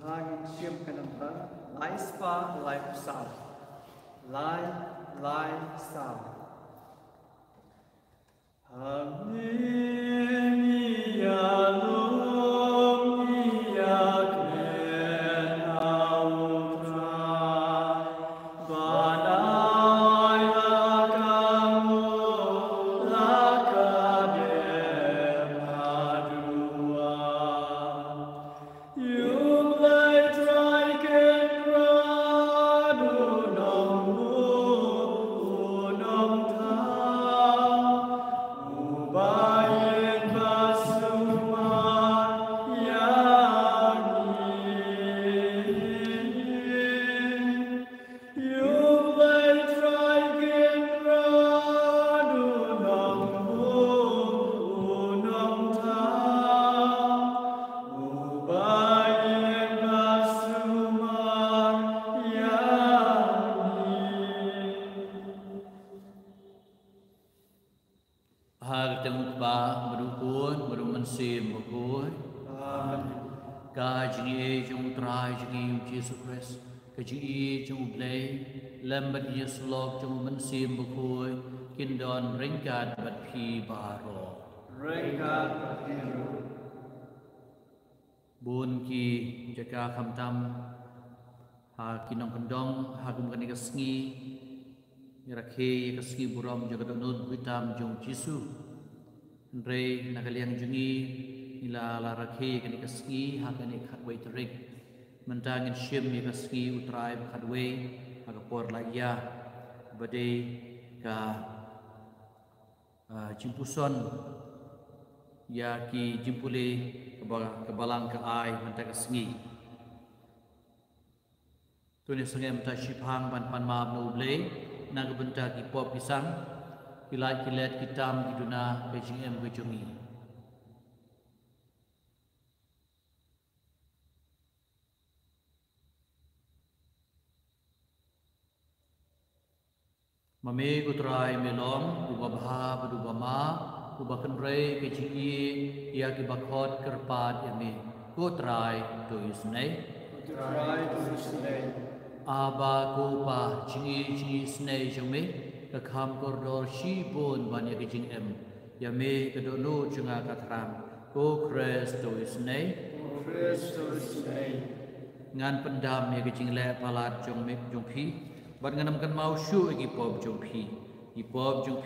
hangin siam kanamba lai spa lai pusal lai sao Kaji chung blay lambat yeslok chung mensim bukoi kindon ringkat bat phi baro ringkat bat phi bun ki jaka khamtam ha kinong kendong ha kum kan ikasngi rakhe ikasngi buram jagadanud vitam jung jisu re nakaliang jungi ila la rakhe kan ikasngi ha kan ikhat wai tarik mentangin syim ya kaski utrai khadwe agapor laya bade ka jimpuson ya ki jimpule kebalang ka ai mentak sengi tuni sengem ta shipang pan maab no ble na gebenta ki pop pisang kilat kilet kitam kiduna kejingem kejungi Mami kutrai melom ubabha badubama ubakanrei keciki ia kibakot kerpat yami kutrai tu isnei aba kupa cingi snei jami kakam kordor shibun banya kecing em yami kedono cunga katram ko kres tu isnei ngan pendam ya kecing le palat jong mek jong phi ban nganamkan mau syu igi pop jong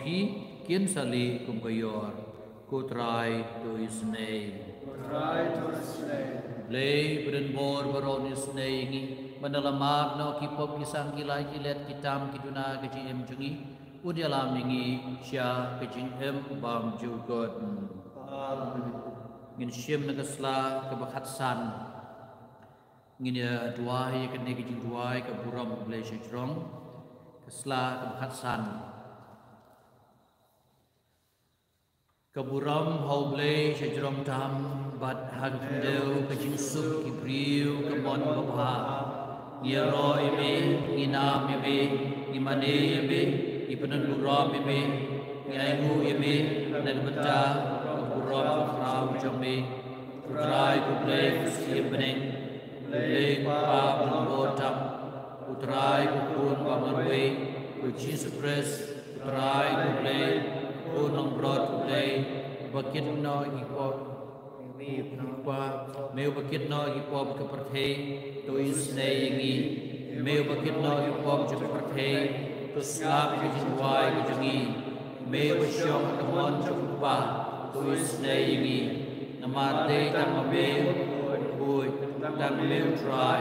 phi kien sali kum kayor ko trai to isnei blei bren bor baron isnei ngi mandalamab no ki pop kisang kilai kilet kitam kiduna keji em jungi udialam ngi sya keji em bam jugot ngin syem nagasla kebakhat san ngin duai ke negi jing duai ke buram blai sejrong kesla ke bakhatsan ke buram hau blai sejrong tam bat hag deu ke jing sup ki briu ke mon babha ya ro ime ina ime imane ime ipanan buram ime ngai ime dan beta buram frau jome utrai ku blai sim beneng Lei pa botam utrai kupun pamarwe ku Jesus Christ utrai kuplay kunong brot kuplay bakit no ipop pa meu bakit no ipop ke perthe to isnei ngi meu bakit no ipop ke perthe to slap ke jinwai ke jungi meu syok temon chupa to isnei ngi namate tamabeu boy dan beliau try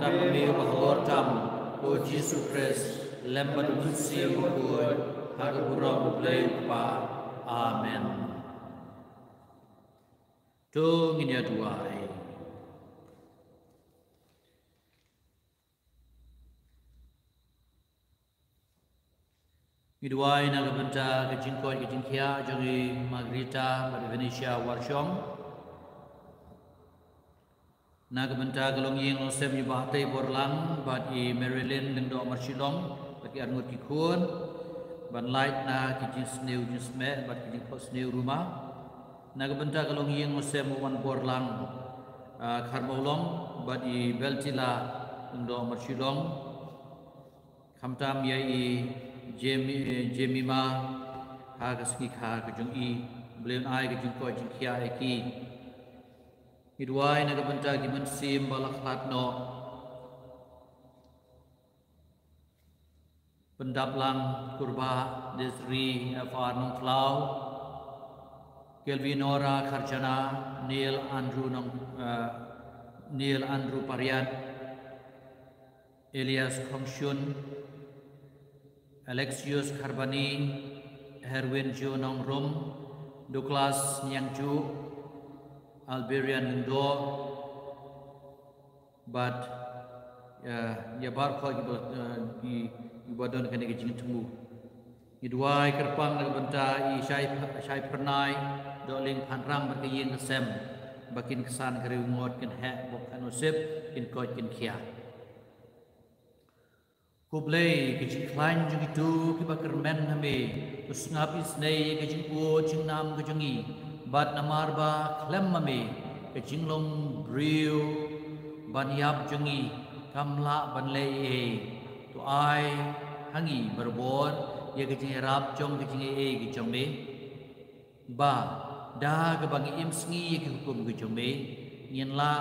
dan beliau bahortam ko Jesus Christ lembat musim boy harga burung beliau pa amen tu nginya duai Midway na kabenta kajingkot kajingkia jangi Margarita pada Venesia Warshong na kabenta kalong yeng lo sem yubahte borlang bat i Maryland lendo marshilong bagi arngut kikun ban light na kijing sneu jinsme bat kijing pot sneu rumah na kabenta kalong yeng lo sem wan borlang Kharmaulong badi beltila undo marshilong khamtam yai jemima ha kaski kha kajung I blen ai kajung ko jing khia eki idwai na gabanta giman sim balakhat no pendaplang kurba desri afar nong tlau Kelvinora Kharjana Neil Andrew Pariat Elias Khongshun Alexius Kharbani Herwin Jo Nong Rum Douglas Nyangju Alberian Indo but yabar ko ibadon kani gijing temu idwai kerpang nagbanta I syai pernai doling panrang berkayin kesem bakin kesan keriungot kin hek bok anusip kin kot kin kia kublai gijing klan jung itu kibakar men hame usngap isnei gijing po jing nam gijungi bat namarba klem mame gijing long briu banyap jungi kamla banlei tu ai hangi berbor ya gijing rap jong gijing gijong me ba da gabangi imsngi ya hukum gijong me yen la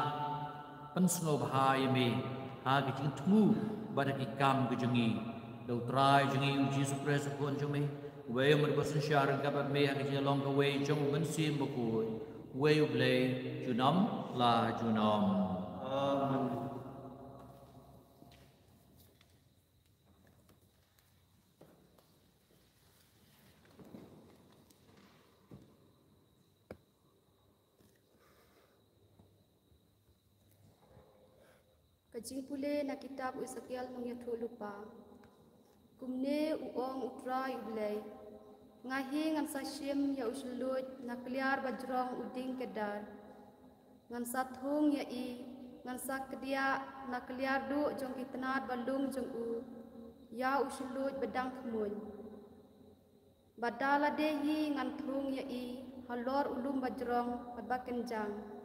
pensno bahaya me ha gijing tmu pada kikam gijungi do try jungi uji supres kon jong me we merbasan syar gabat me ha gijing long ka we jong ban sim bokoi we ublei junam la junam amen. Kajing pule na kitab Ezekiel mengyathu lupa. Kumne uong utra yublay. Ngahi ngan sasyim ya uslut na kliar bajrong uding kedar. Ngan sathung ya I ngan sakdia na kliar du jong kitnat balung jong u. Ya uslut bedang kemun. Badala dehi ngan thung ya I halor ulum bajrong badbakenjang.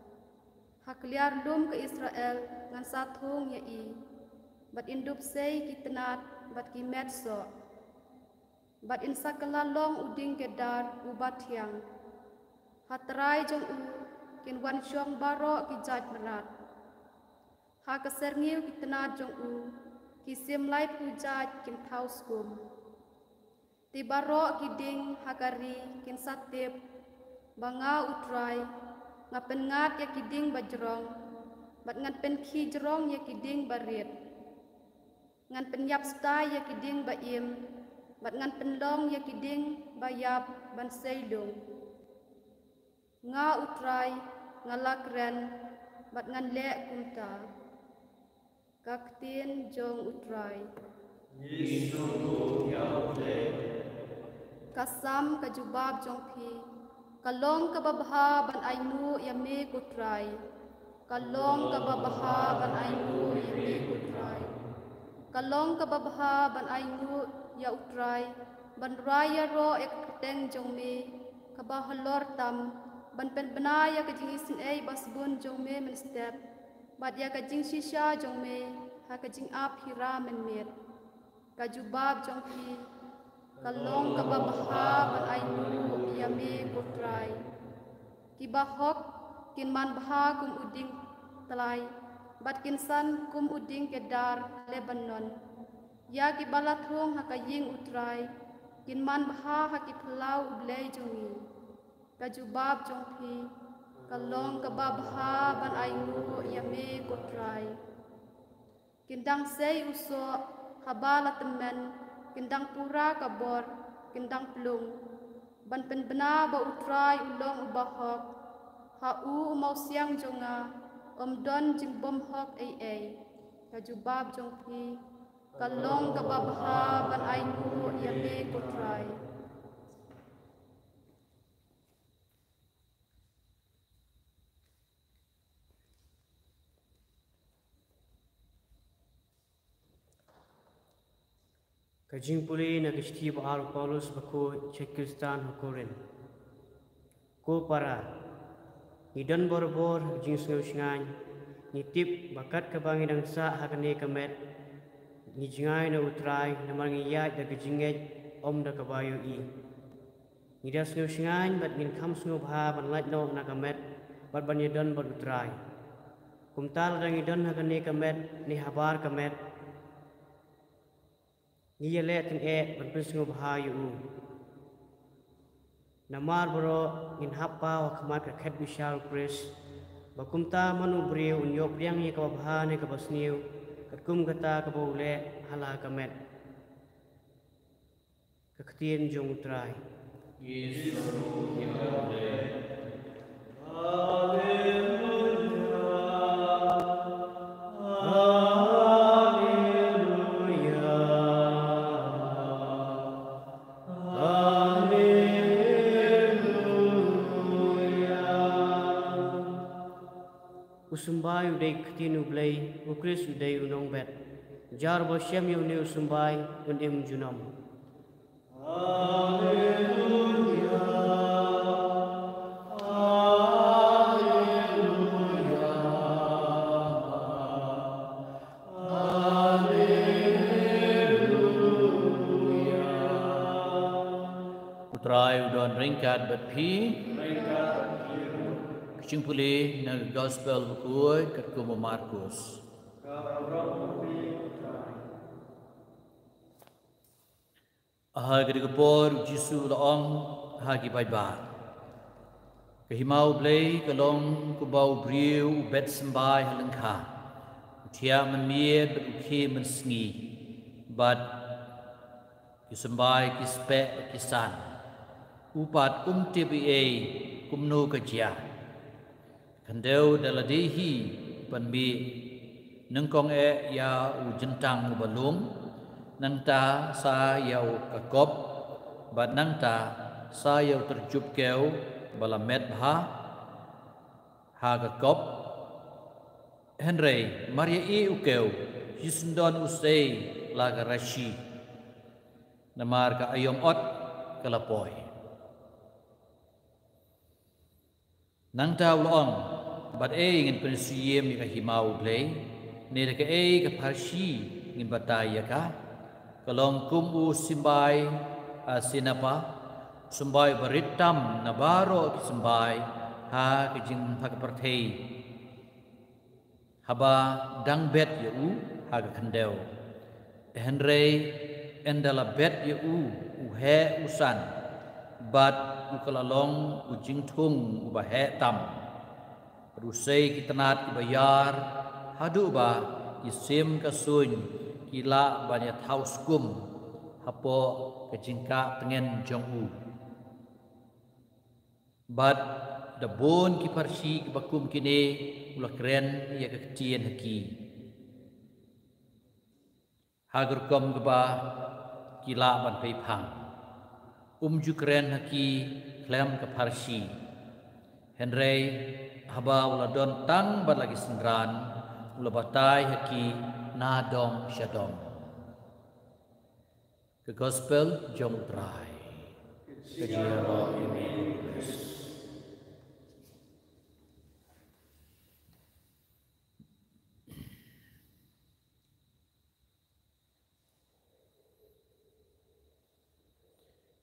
Hakliar lum ke Israel ngan sathung ya I bat indup sei kitnat bat kimet so bat insakala long uding kedar ubat yang hatrai jong u kin wan syong baro ki jaj merat ha keserniu kitnat jong u kisim lai pujaj kin thaus kum ti baro kiding hakari kin satip banga utrai ngapen ngat ya kiding bajrong bat ngan pen khi jrong ya kiding barit ngan pen yap stai ya kiding baim bat ngan pen long ya kiding bayap ban seidung nga utrai ngalakren bat ngan le kunta kaktin jong utrai Yesu ya ule kasam kajubab jong phi kalong kababha ban ainu yame kutrai kalong kababha ban ainu yame kutrai kalong kababha ban ainu ya utrai ban raya ro ek teng jongme kabahalor tam ban pen benaya kajing isin ei basbun jongme men step bat ya kajing shisha jongme ha kajing ap hira men met kajubab jongpi kalong kababha ban ainu yame kutrai kibahok kin man bha kum uding talai bat kin san kum uding kedar Lebanon ya kibalathong hakaying utrai kin man bha hakiplau ublei jongi kajubab jongphi kalong kababha ban ainu yame kutrai kindang sei uso habalatemen kindang pura kabor kindang plung ban pen bena ba utrai ulong ubahok ha u mau siang jonga don jing bom hok ai kajubab jongphi kalong kababha ban ainu yame kutrai Kajing puli na kishti Paul Paulus bako Czech Kristan hokoren. Ko para ni don bor jing sngeu sngai ni tip bakat kabangi dangsa hakane kamet ni jingai na utrai na mangi ya da gijinget om da kabayu i ni da sngeu sngai bat ngin kham sngeu bha ban lait no na kamet bat ban don bor utrai kumtal rangi don hakane kamet ni habar kamet ni yele tin ban pun sngeu bha yu namar bro in hapa wa khamat ka khet bishal pres bakumta manu breu unyok priang ni ka bha ne ka basniu kakum kata ka bole hala kamet ka ktien jong utrai Usumbai udai ktinu blai ukris udai unong bet jar bosyam yune usumbai unem junam Utrai udon ringkat berpi Cimpuli na gospel bukuy kat kumo Markus. Aha gadi kapor Jisu laong hagi baibat. Kahimau blay kalong kubau briu bet sembai halengka. Tia menmiet bet ukhi mensngi. Bat kisembai kispe kisan. Upat tibi kumno kajia. Kandeu daladihi panbi nengkong ya ujentang balung nangta sa yau kakop bat nangta sa yau terjup keu balamet ha kakop Henry Maria i ukeu Yisundon usai laga rashi namar ka ayom ot kalapoy nang tahu long, bat ingin pensiem ni kahimau play, ni ka ka parsi ingin bataya ka, kalong kumu simbai sinapa, simbai beritam nabaro simbai ha kejing pagpertei, haba dang bet yu ha kendeu, Henry endala bet yu uhe usan, bat ukalalong ujing tung ubahe tam rusai kitanat ibayar hadu ba isim kasun kila banyak haus kum hapo kejingka tengen jongu bat dabon kiparsi kibakum kini ulah keren ya kekecian haki hagur kom keba kila ban peipang jukren haki klem ke parsi Henry haba uladon tang bat lagi sengran ulabatai haki nadong syadong ke gospel jong trai kejiro ini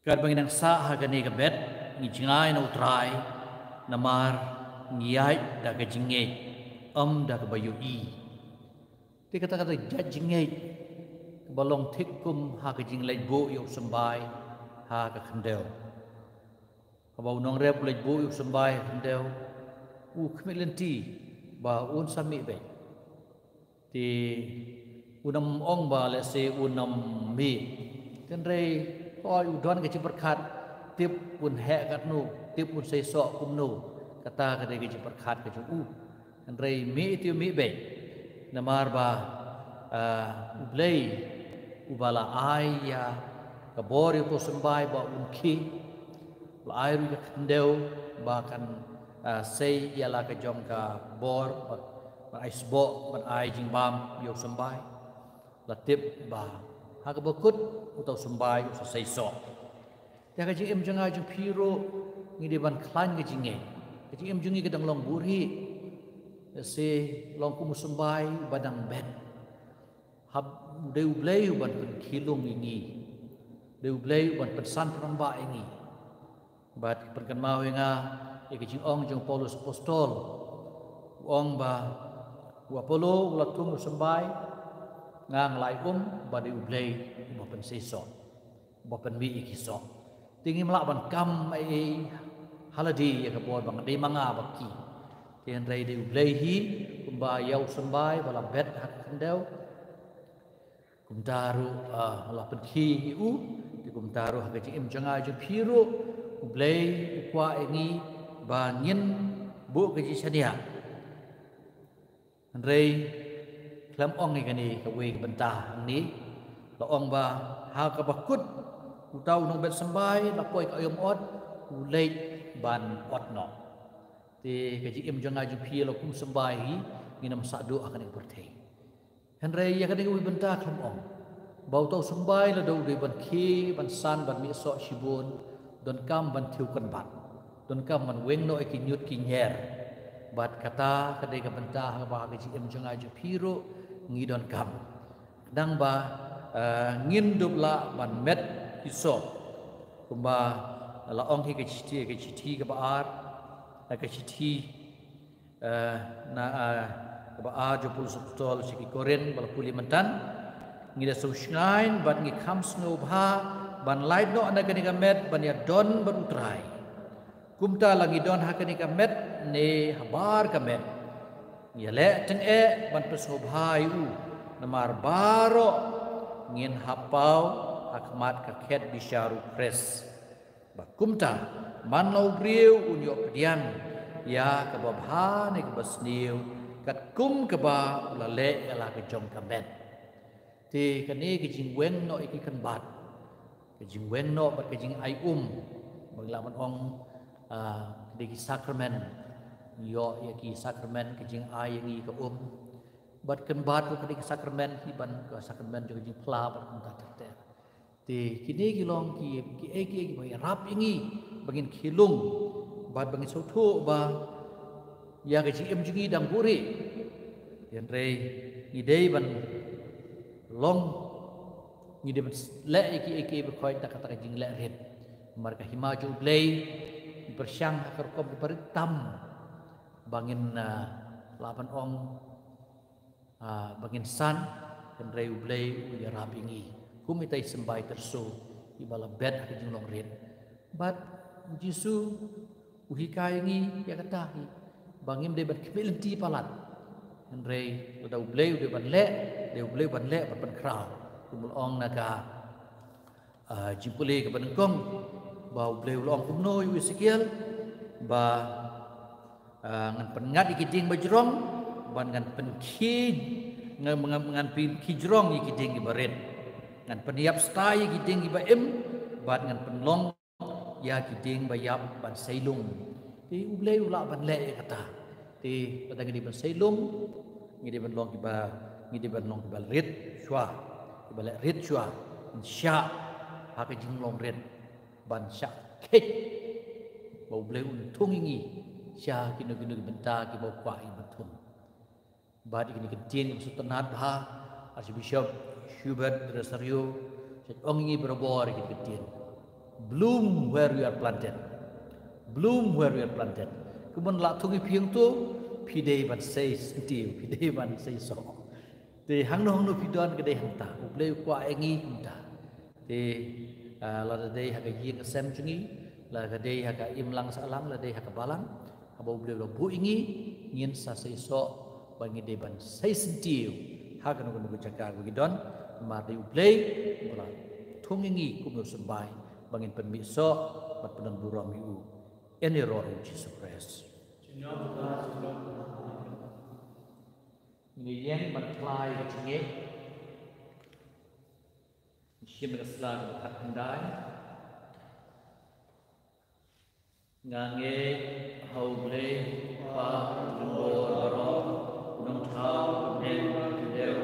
Kad banginang sa hagani kabet ngi jingai na utrai namar ngiyai da kajingay da kabayu i ti kata jajingay balong tikkum ha kajing laibo yu sambai ha ka khandeu abau nong rep laibo yu sambai khandeu khmilenti ba un sami be ti unam ong ba le se unam mi kan rei oi udon ke ciperkat tip pun hek kat nu tip pun sei sok kum nu kata ke ke ciperkat ke kan rei mi ti mi be namar ba ublei ubala aya ka bori ko sembai ba unki la ai ru ke ndeu ba kan sei ialah ke jong ka bor ba ai sbo ba ai jing bam yo sembai la tip ba ha ka bakut utau sembai usa sei sok ya ka jing em janga jing piro ngi de ban klan ke jinge Kecing jungi kedang long buri. Se long kumusumbai badang ben. Hab deu bleu ban kilung ini. Deu bleu ban pesan peramba ini. Bat perkan mau nga kecing ong jong Paulus apostol. Ong ba Apollo ulatung sembai ngang lai ba deu bleu ba pen seso. Ba pen mi ikiso. Tingi melaban kam ai haladi ya kabon bang de manga baki. Tian rai deu bleu hi ba yau sembai bala bet hak kendau. Kumtaru la pen ki u di kumtaru hak kecing janga ju piru bleu kwa ini ba ngin bu kecing sadia. Rei kelam ong ni kani kawe bentah ni la ong ba ha ka bakut utau nong bet sembai la poi ka yom ot ulei ban ot no ti ka ji im janga ju pi la kum sembai hi ni nam sa do akan bertei han rei ya kani kawe bentah kelam ong bau tau sembai la do de ban ki ban san ban mi so shibun don kam ban tiu kan ban don kam man weng no ki nyut ki nyer bat kata kadai ka bentah ba ka ji em janga ju piro ngidon kam dang ba ngin dubla ban met iso kumba la ong hi ka chiti ka ba ar ka chiti na ba a jo pul subtol siki koren bal puli mentan ngida so shine bat ngi kam snow bha ban light no anda kani ka met ban ya don ban utrai kumta lagi don hakani ka met ne habar ka met yale teng ban pesobhai u namar baro ngin hapau akmat ka khet bisharu pres ba kumta man lau briu unyo kedian ya ka babha ne ka basniu kat kum ka ba la le ala ka jom ka met ti kani ki jing wen no iki kan bat ki jing wen no bat ki jing ai banglaman ong di sakramen yo ya ki sakramen ke jing ai ngi ka bat kan bat ko di sakramen hi ban ka sakramen jo jing pla bat kan ta ter ti kini ki long ki ba rap ngi bangin khilung bat bangin so tho ba ya ke jing em jingi dang buri yan rei ni dei ban long ni de le ki ba khoi ta kata jing le red marka himaju blei bersyang akar kom beritam bangin lapan ong bangin san dan rei blei ya rabingi kumitai sembai tersu ibala bed ke jinglong rin bat jisu uhikai ngi ya katahi bangim de bat kebelenti palat dan rei ladau blei de ban le ban krau kumul ong naga jimpule ke banengkong bau bleu long kumno yu Ezekiel ba ngan pengat ikiding bajrong ban ngan penki ngan pin kijrong ikiding ibaret ngan peniap stai ikiding ibaem ban ngan penlong ya ikiding bayap ban sailung ti bleu la ban le kata ti patang di ban sailung ngidi ban long kiba rit shwa kiba le rit shwa insya ha ka jinglong ret ban syak kek bau bleu untung ingi sya kinu benta ki bau kwa i betum bad ini kentin sutanat bha Archbishop Hubert Rosario set ongi berbor ki kentin bloom where you are planted kumun la thungi phieng tu phidei ban sei stiu phidei ban sei so te hangno phidon ke dei hangta bleu kwa engi kunta te la dei haka yin sem chungi la dei haka imlang salang la dei haka balang abo bleu lo bu ingi ngin sa sei so bangi de ban sei sentiu haka no no jaga gidon ma dei blei bla thung ingi kum sembai bangin penmi so bat penan buram yu any roh Jesus Christ ini yang berkelai cengek Siapa keselan kat kendai ngange hau ble pa lembor baro nong thau nen deu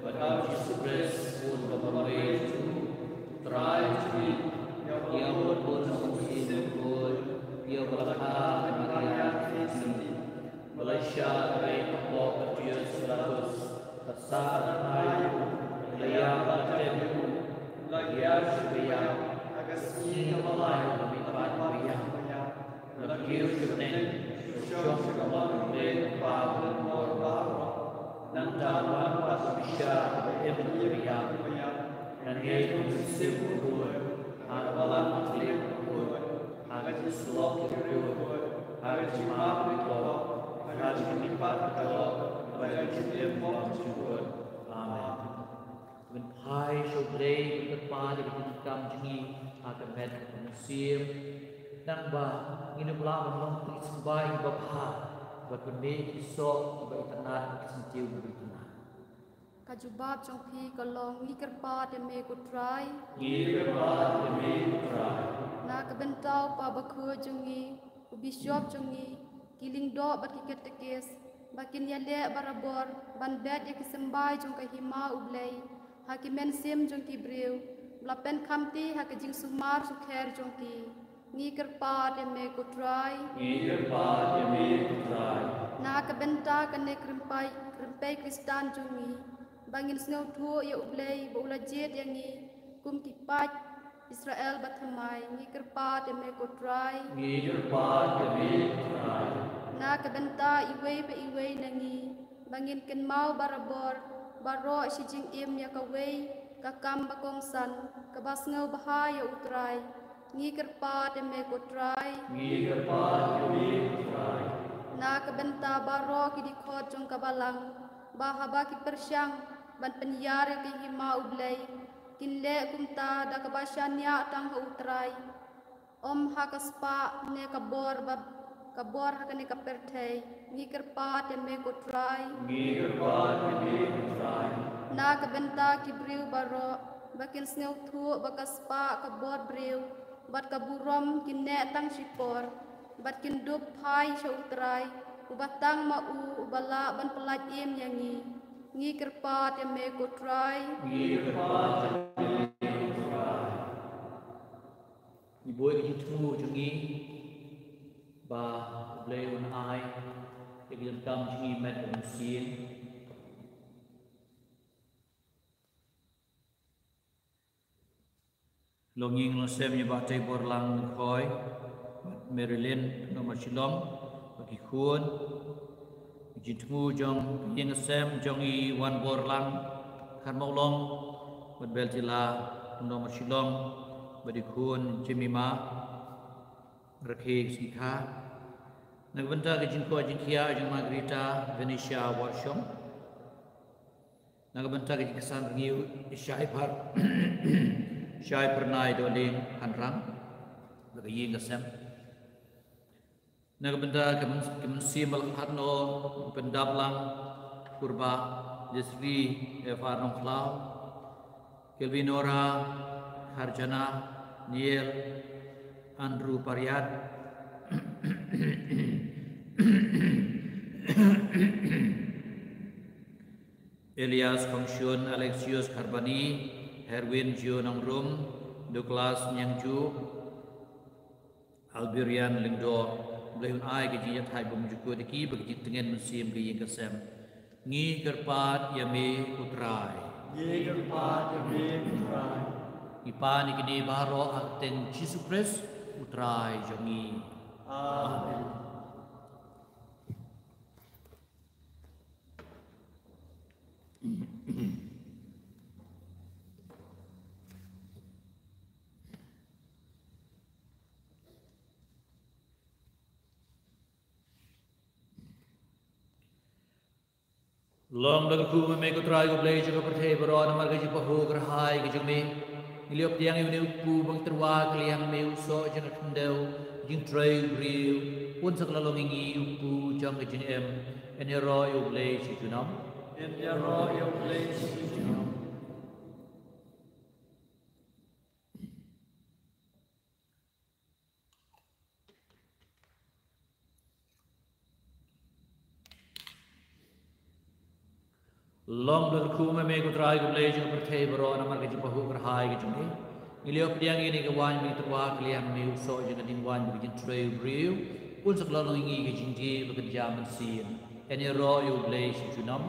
pada Jesus Christ pun berbagai itu try to ia pun pun ia berkah Maria ya supaya agasnya kemalai kami patuya lebih jurnal syok kemalai dari paham berbaro dan dalam pas bisa berjaya dan itu disebut Harapalan klik pun, harga selok pun, harga cuma itu, harga lipat itu, bagi kita pun juga. Amin. Benpai syukur berdepan di dalam jengi akan medan musim dan bah ini belah menolong sembahyang bapa, berkundi kisah beritenat kesentiu beritenat. Kajubab jongpi kalong ngikerpa deme kutrai na kabentau pa bakhu jungi ubishop jungi kiling do bakiket tekes bakin yale barabor ban bed yakisembai jong kahima ublei hakimen sim jong kibreu blapen khamti hakajing sumar sukher jongki ngikerpa deme kutrai na kabenta kane krempai kristan jungi bangin snow tu ya ublei bola jet yang ni kum kipat Israel bathamai ni kerpa deme kotrai na kabenta iwe pe iwe nangi bangin ken mau barabor baro sijing im ya kawei kakam bakong san kabas ngau bahaya utrai ni kerpa deme kotrai na kabenta baro kidikot jong kabalang bahaba ki persyang ban penyar ke hima ublei kinle kumta da kabashanya tang ha utrai om hakaspa ne kabor hakane kaperthei ni kerpa teme kotrai na kabenta ki briu baro bakin sneu thu bakaspa kabor briu bat kaburom kinne tang sipor bat kin dup phai sha utrai ubatang mau ubala ban pelat im yangi ngi kerpa teme kotrai ibu itu jungi ba blei un ai yang kam jungi met musim longing lo sem ni ba tai borlang khoi Maryland no macilom bagi khun jitmu jong yang sem jong I wan borlang kan maulong berbel tila nomor silong bagi khun jemima rakhi sikha nagbenta ke jinko jinkia jong Margarita Venetia washom nagbenta ke kesan ngiu syai par syai pernai doling hanrang bagi yang sem nagbenta kemensi malhatno pendablang kurba Jesri Evarno Klau Kelvinora Harjana Niel Andrew Pariat Elias Kongsyun Alexius Karbani Herwin Jionongrum Douglas Nyangju Alberian Lingdor Belum ai ke jiat hai bum juku diki bagi tengen musim ke yang kesem ngi kerpat yame utrai ipan ikini baro akten Jesus Christ utrai jongi amen. Long lagu me ko try ko play ko perthe baro namar ke jipa ho grahai ke jme iliop tiang ini upu bang terwa kliang me uso jeng kendau jing tray riu pun sakla longingi upu jang ke jin em enero yo play si junam Long lagu me ko try ko play ko perthe baro namar ke jipa ho grahai ke jme iliop tiang ini ke wan me terwa kliang me uso jeng din wan ke jin tray riu pun sakla longingi ke jin di bekerja mensin enero yo play si junam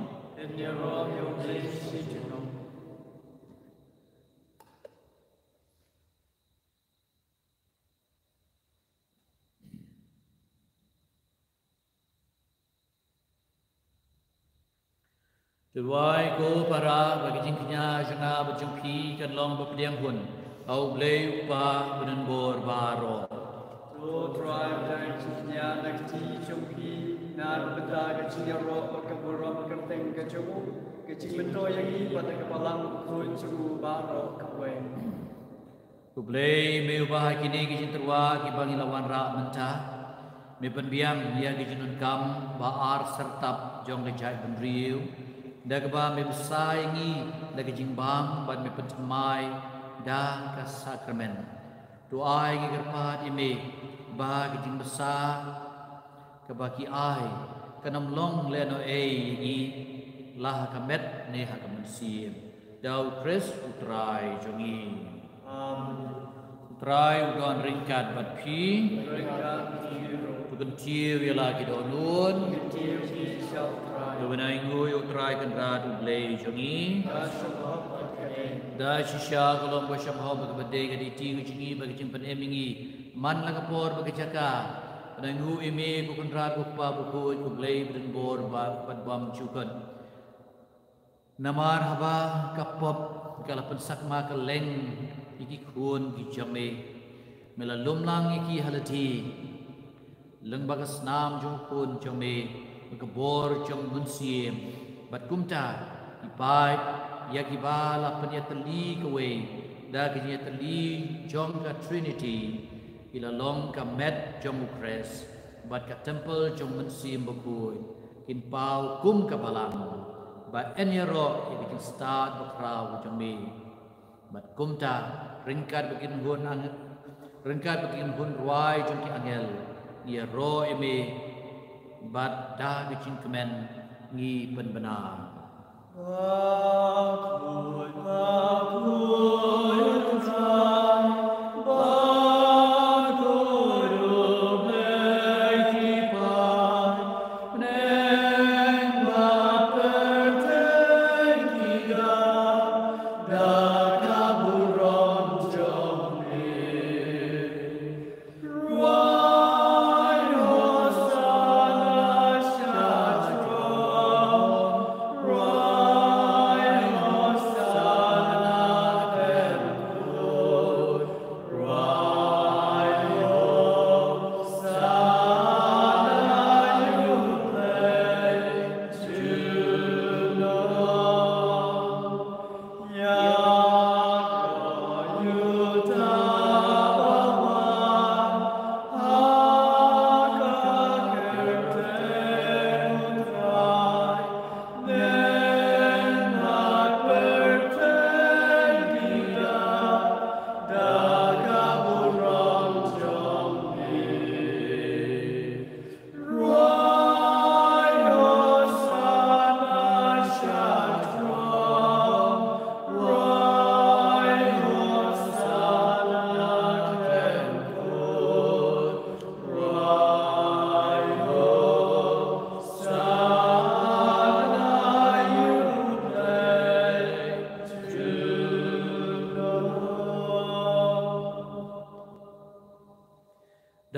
Tuai ko para bagi jingknya janga berjumpi kan long berpediang hun. Au blei upa benen bor baro. So drive dan jingknya nakti jumpi nar benda kecil roh keburom kerteng kecemu kecil bendo yang ini pada kepalang kun cukup baro kawen. Kublei me ubah kini kijin terwa ki bangi lawan ra mentah. Me penbiang dia kijin kam baar sertap jong kejai benriu. Dagba me besaingi dag jingbang ban me pentemai da ka sakramen. Doa ngi gerpat ime ba kijin besar ke baki ai kanam long leno i lah kamet ne ha kamensim. Dau Kris utrai jongi. Utrai udon ringkat bat pi. Tugan tiu yala kidonun. Dobenai ngui utrai kan radu blei jongi. Da shisha kolom bosham ho bagi bade gadi tiu jongi bagi cimpan emingi. Man la kapor bagi caka. Dobenai ngui ime bukan radu pa buku ku blei beden bor bat bam cukan. Namar haba kapop kala pensak ma keleng iki kun ki jame mela lumlang iki halati leng bagas nam jong kun jame kebor jong munsiem bat kumta ipai ya kibala penyateli kewe da kenyateli jong ka Trinity ila long ka met jong ukres bat ka temple jong munsiem bakui kin pau kum ka balang ba enyero iki start bakrau jong me bat kumta ringkat begin hun ringkat begin hun ruai jong ki angel ia ro eme bat da gicin kemen ngi penbenar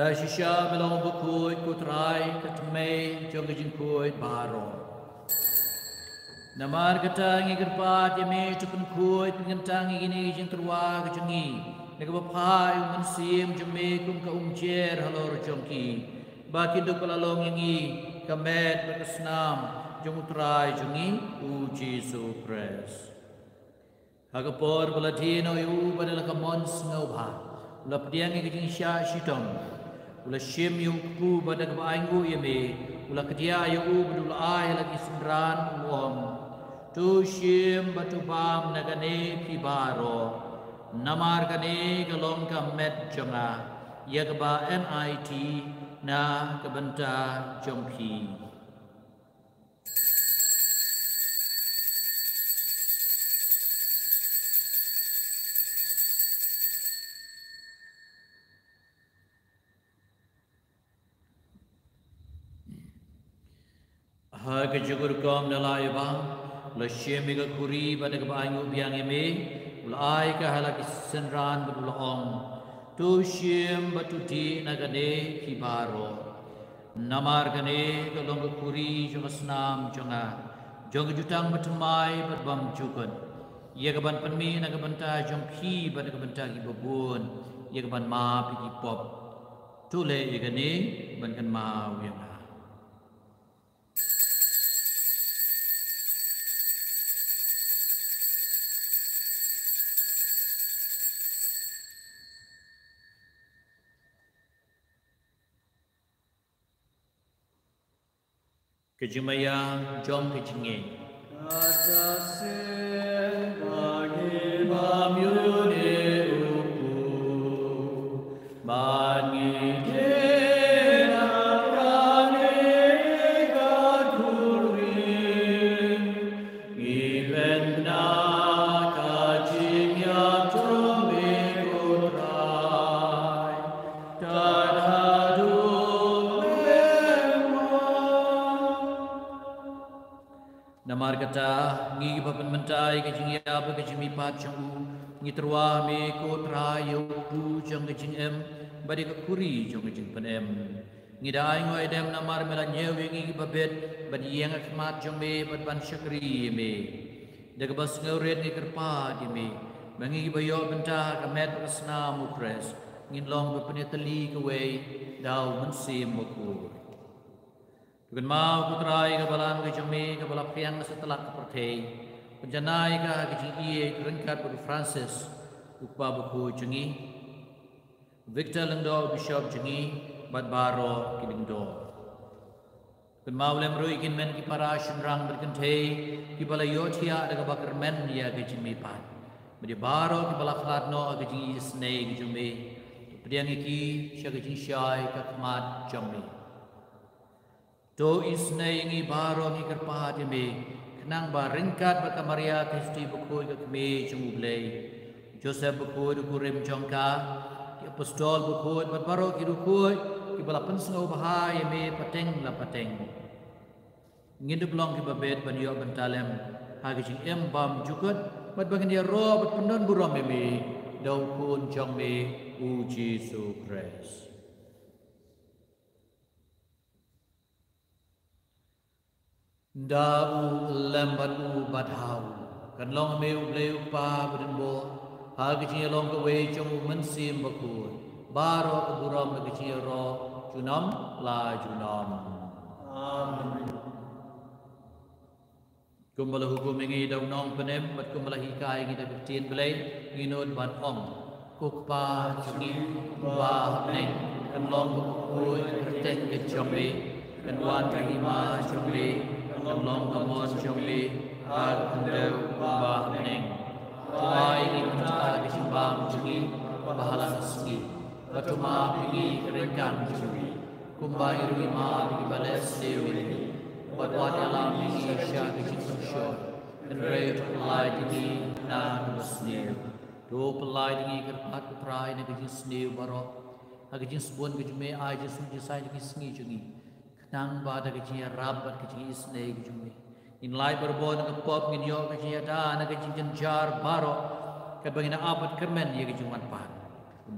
da shisha melong bukui kutrai katme jong gijin kui baro namar katang igerpat yame tukun kui pengentang igini gijin terwa kejengi nagabapai mensim jeme kum ka umjer halor jongki baki duk palalong yangi kamet berkesnam jong utrai jongi uji supres hagapor baladino yu badala kamons ngauba ula pediang gijin sya shitong ula shim yung ku badag bainggu yame ula kedia yu badul ay lagi sendran uom tu shim batu bam nagane kibaro namar kane galong kamet jonga yagba NIT na kabenta jongpi ha kejugur kom dalai bang la shemi ga kuri pada ke banyu biang eme ulai ka halaki senran berulong tu shim batuti nagane kibaro namar gane kalong kuri jongasnam jonga jong jutang bertemai berbam jukun ia keban penmi nak kebenta jong pi pada kebenta ki bebun ia keban ma pi pop tu le ia kene ban kan ma wiang ha kejumaya jom kejinge Atase bagi Mamyune upu Bani dena kane kakurin Ibenda kajinya trombe kutrai Tadhadu Namar kata ngi papan mentai ke jing ya ba ke jing mi pat chang ngi terwa me ko trayo pu chang ke jing em bari ka kuri chang ke jing pan em ngi dai ngoi dem namar mela nyew ngi babet badi yang akmat chang me bad ban shakri me de ka bas ngauret ngi kerpa di me bangi bayo benta ka met asna mukres ngin long ba penetali ke we dau men sim ko Bukan mau putrai ke balam ke jemi ke balap piang setelah ke pertei. Penjanai ke kecing iye kerengkat pada Francis upah buku jengi. Victor Lengdo Bishop jengi bad baro ki Lengdo. Bukan mau lem rui ikin men ki para syunrang berkentei ki bala yotia ada ke bakar men ya ke jemi pat. Medi baro ki bala khatno ke jengi isnei ke jemi. Pediang iki sya ke jeng syai ke kemat jemi. To isnai ngi baro ngi kerpa di me kenang ba ringkat ba Maria Kristi bukoi ke me jumublei Joseph bukoi du kurim jongka ki apostol bukoi ba baro ki dukoi ki bala pensengau bahaya me pateng la pateng ngin de blong ki babet ban yo bentalem hagi jing em bam jukut bat bagian dia ro bat pendon buram me dau kun jong me u Jesus Christ Dau lembat u badhau kan long me u bleu pa buden bo ha ke chi long ke we chung men sim bakun baro ke buram ke chi ro junam la junam amen kumbala hukum ngi dau nong penem bat kumbala hikai ngi da tin blai ngi not ban ong kuk pa chingi wa neng kan long ko protect ke chombe kan wan ka ma chombe Long kamon chomli har ndeu ba neng tuai ni kita disimbang jungi bahala saski batuma pingi kerekan jungi kumbai rui ma pingi bales dewi badwat alam pingi sya kicin syo enrei pelai dingi na nusniu do pelai dingi kerpat kuprai na kicin sniu barok agicin spon kijume aja sunji sai dingi sngi jungi nang bada kecil rabat kecil isnei kecil in lai berbon ke pop nginyo kecil ada na kecil jenjar baro kabangina abat kermen ye kecil manpan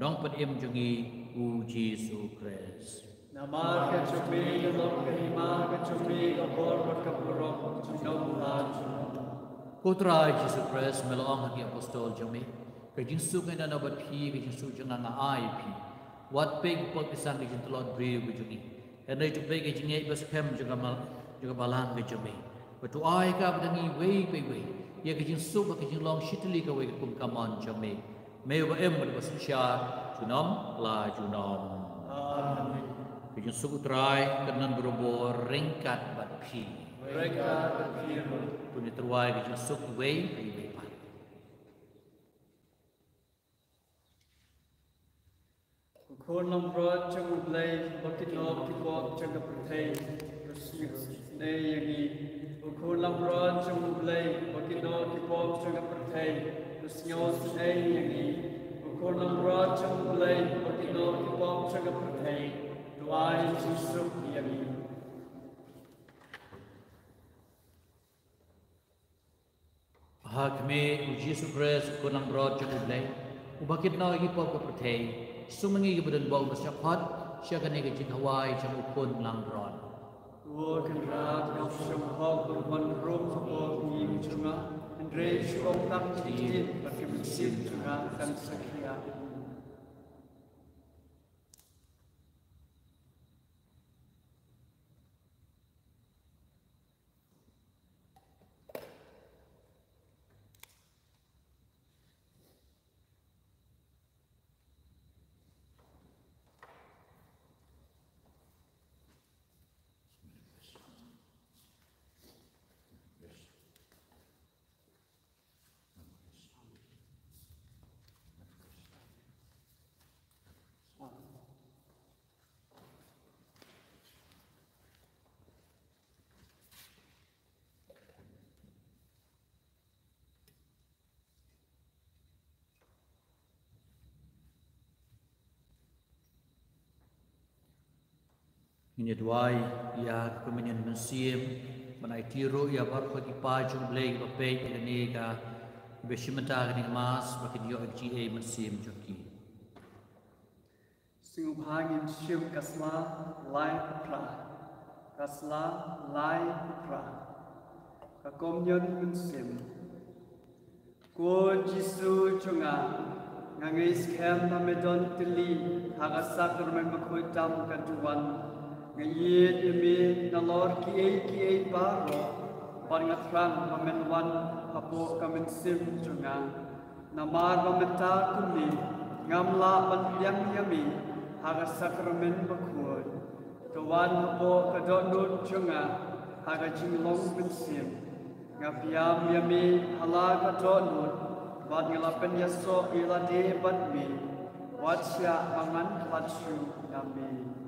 dong pet im jungi u Jesus Christ nama kecumi long kehima kecumi kabor berkapurok junong lan Putra Jesus Christ melong hati apostol jami kecil suka na nabat pi kecil suka jangan ai pi wat peg pop pisang kecil telot beri jungi Henry tu pergi jengai berspem juga balang ke jemi. Betu ai ka berdangi wei. Ia kejing sup kejing long shitli ka wei kum kamon jemi. Meu ba em bersya junam la junam. Amen. Kejing sup trai kenan berobor ringkat bat pi. Ringkat bat pi. Puni terwai kejing sup wei. Khôn long rod trong một lây bakit lop ki bok trong cái protein đây yang ini khôn long rod trong một lây bakit lop ki bok trong cái protein nyos đây yang ini khôn long rod trong một lây bakit lop ki bok trong cái protein doai Jesus yang ini Hakme Jesus Christ khôn long rod trong một lây bakit no ki bok ke protein Sumangi ke badan bau bersyapat, syakane ke jing Hawaii jang ukun lang ron. Kan raat yang semua berman rom sebuah minggu cuma Andre Shokang Citi pakai mesin cuma kan sekian. Ini duai ya kemenyan mensim menai tiru ya barco di pajung blake bape ini ka besimata ni mas bagi dio GA mensim joki. Singupangin Shim Kasla Lai Putra Kasla Lai Putra Kakomnyon Mensim Ko Jisu Chunga Ngangis Kem Pamedon Tili Hagasakar Memakuitam Kaduan Ngayit Yami Nalor Ki Baro Paringatran Pamenwan Apo Kamensim Chunga Namar Pameta Kumi Ngamla Pandiam Yami Haga sakramen bakul, tuan hapo kadonut chunga, haga jinglong bensim, ngapiam yami hala kadonut, bad ngelapen yaso ilade badmi, watsya mangan klatsyu yami.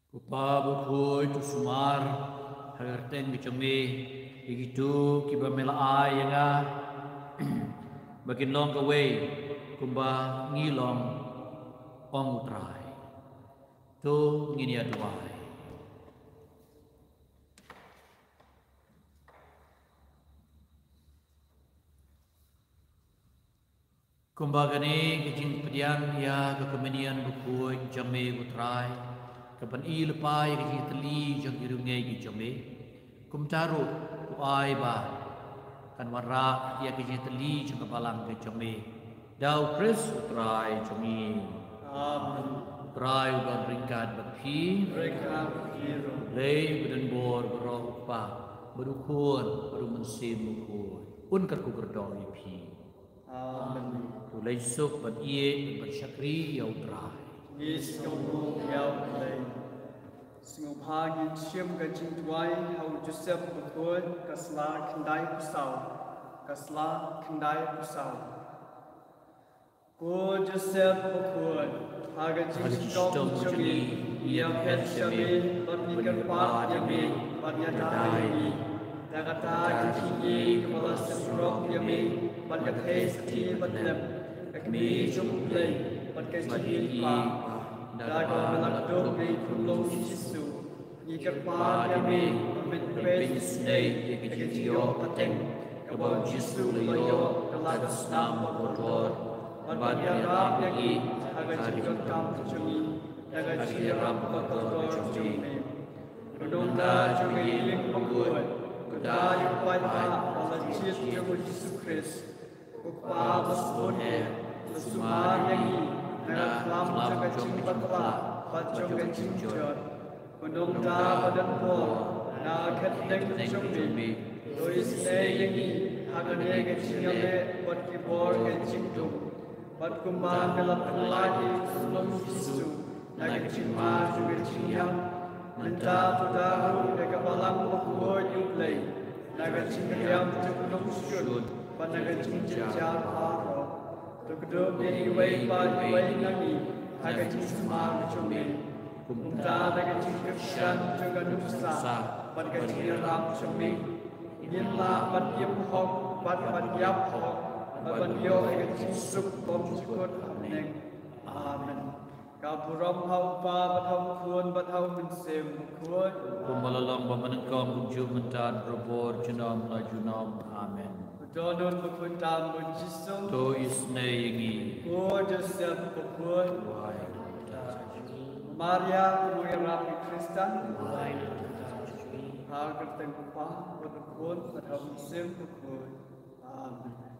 Kupa bukui tu sumar hagerten kicome igitu kiba mela ayanga bakin long kawe kumba ngilong ong utrai tu ngini aduai kumba gani kicin pedian ya kekemenian bukui jame utrai kapan i lepai ki teli jong irungai ki jome kum taru ku ai ba kan wara ya ki teli jong balang ki jome dau kris utrai jomi Amen. utrai uban ringkat bapi Mereka hero. lei beden bor bro pa berukun beru mensim ukun kat ku gerdoi pi Amen. tu lei suk ban ie ban syakri ya utrai Is kamu yau play. Singupangin Shim Gajin Dwai Hau Joseph Bukul Kasla Kendai Pusau Kasla Kendai Pusau Ko Joseph Bukul Hagajin Shidom Chumi Ia Pet Shami Batnikan Pat Yami Batnyata Yami Dagata Kiki Kepala Sebrok Yami Batkatai Sati Batlem Kami Jumplay Batkatai Pak Dago melakdok di kulung Yesu, ikat yami pemimpin snei ikitio pateng, kabau Yesu layo kalagas nama kotor, banyak yagi agak jikot kam kecungi, agak jiram kotor kecungi. Menunda juga iling pengguat, kedai pada alajit jago Yesu Kristus, kupa besone, lesumar yagi. Dengan kelam jaga cimbat telah, bacong dan cincot. Gunung dah badan pol, nak keteng cumbi. Tulis seyangi, akan ega cinyale, buat kibor dan cintum. Buat kumbang dalam pelagi, sebelum Yesus. Nak cimah juga cinyam. Mentah tu dahu, dekat balang bukuh yublay. Nak cinyam sebelum syud, buat nak cincin jahar. Tukduk dari waipan nami, agak cisma cumi. Kumta agak ciskesan juga nusa, pada ciram cumi. Inilah patiap hok, pada patiap hok, Aban yo ay suk bom chukot neng. Amen. Kaburam hau pa bathau kuon bathau min sem kuon. Pemalalang pemenengkam kunju mentan robor jenam lajunam. Amen. Donon bakun tam bun jisung. To isne yengi. Kuon Joseph bakun. Wai. Maria kumui rapi Kristan. Wai na Hal kerteng pa bakun bathau min sem bakun. Amen.